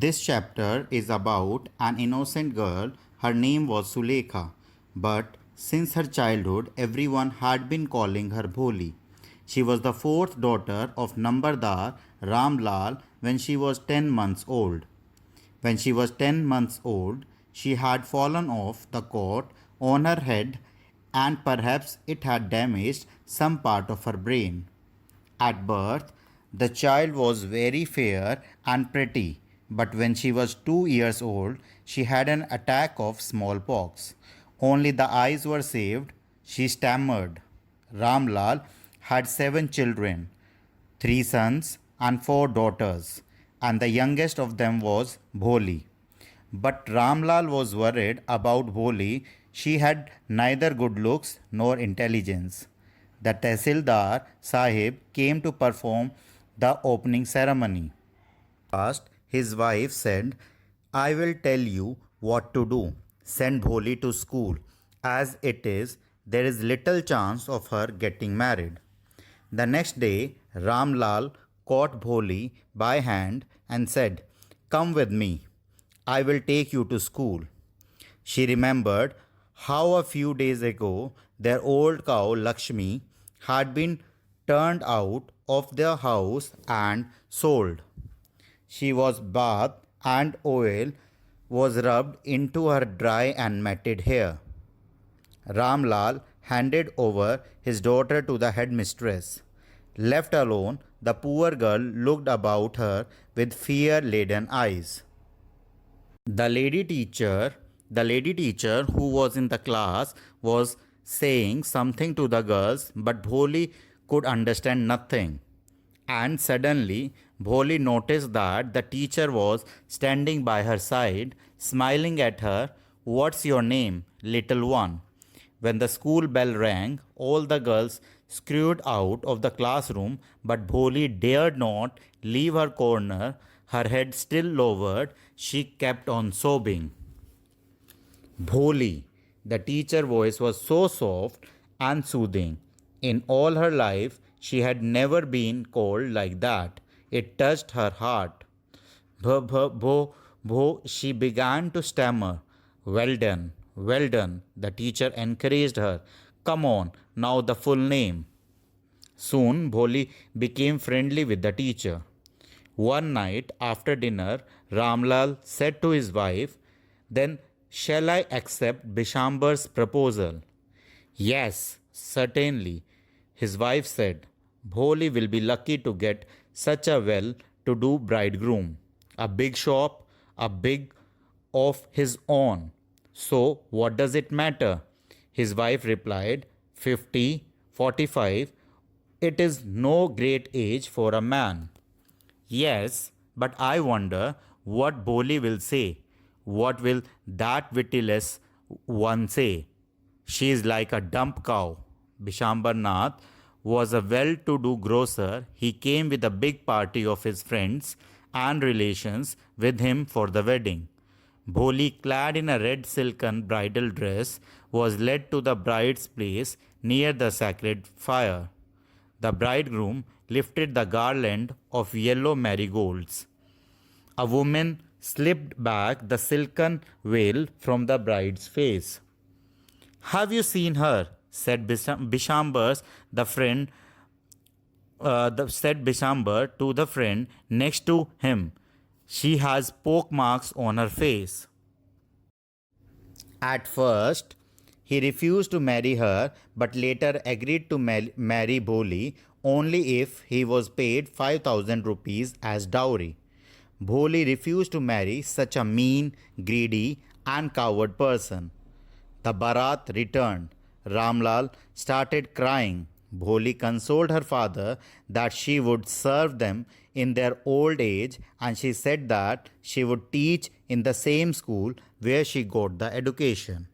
This chapter is about an innocent girl. Her name was Sulekha, but since her childhood, everyone had been calling her Bholi. She was the fourth daughter of Nambardar Ramlal when she was 10 months old. When she was 10 months old, she had fallen off the cot on her head and perhaps it had damaged some part of her brain. At birth, the child was very fair and pretty, but when she was 2 years old, she had an attack of smallpox. Only the eyes were saved. She stammered. Ramlal had 7 children, 3 sons and 4 daughters, and the youngest of them was Bholi. But Ramlal was worried about Bholi. She had neither good looks nor intelligence. The Tehsildar Sahib came to perform the opening ceremony. Last, his wife said, I will tell you what to do. Send Bholi to school. As it is, there is little chance of her getting married. The next day, Ramlal caught Bholi by hand and said, Come with me. I will take you to school. She remembered how a few days ago their old cow Lakshmi had been turned out of their house and sold. She was bathed and oil was rubbed into her dry and matted hair. Ramlal handed over his daughter to the headmistress. Left alone, the poor girl looked about her with fear-laden eyes. The lady teacher who was in the class was saying something to the girls, but Bholi could understand nothing. And suddenly, Bholi noticed that the teacher was standing by her side, smiling at her. What's your name, little one? When the school bell rang, all the girls scurried out of the classroom, but Bholi dared not leave her corner. Her head still lowered, she kept on sobbing. Bholi, the teacher's voice was so soft and soothing. In all her life, she had never been called like that. It touched her heart. Bho, bho, bho, bho, she began to stammer. Well done, well done, the teacher encouraged her. Come on, now the full name. Soon Bholi became friendly with the teacher. One night after dinner, Ramlal said to his wife, Then shall I accept Bishambar's proposal? Yes, certainly, his wife said. Bholi will be lucky to get such a well to do bridegroom. A big shop, a big of his own. So, what does it matter? His wife replied, 50, 45. It is no great age for a man. Yes, but I wonder what Boli will say. What will that witless one say? She is like a dumb cow. Bishambar Nath was a well-to-do grocer. He came with a big party of his friends and relations with him for the wedding. Bholi, clad in a red silken bridal dress, was led to the bride's place near the sacred fire. The bridegroom lifted the garland of yellow marigolds. A woman slipped back the silken veil from the bride's face. Have you seen her? Said Bishambar, said Bishambar to the friend next to him. She has poke marks on her face. At first, he refused to marry her, but later agreed to marry Bholi only if he was paid 5,000 rupees as dowry. Bholi refused to marry such a mean, greedy, and coward person. The Bharat returned. Ramlal started crying. Bholi consoled her father that she would serve them in their old age, and she said that she would teach in the same school where she got the education.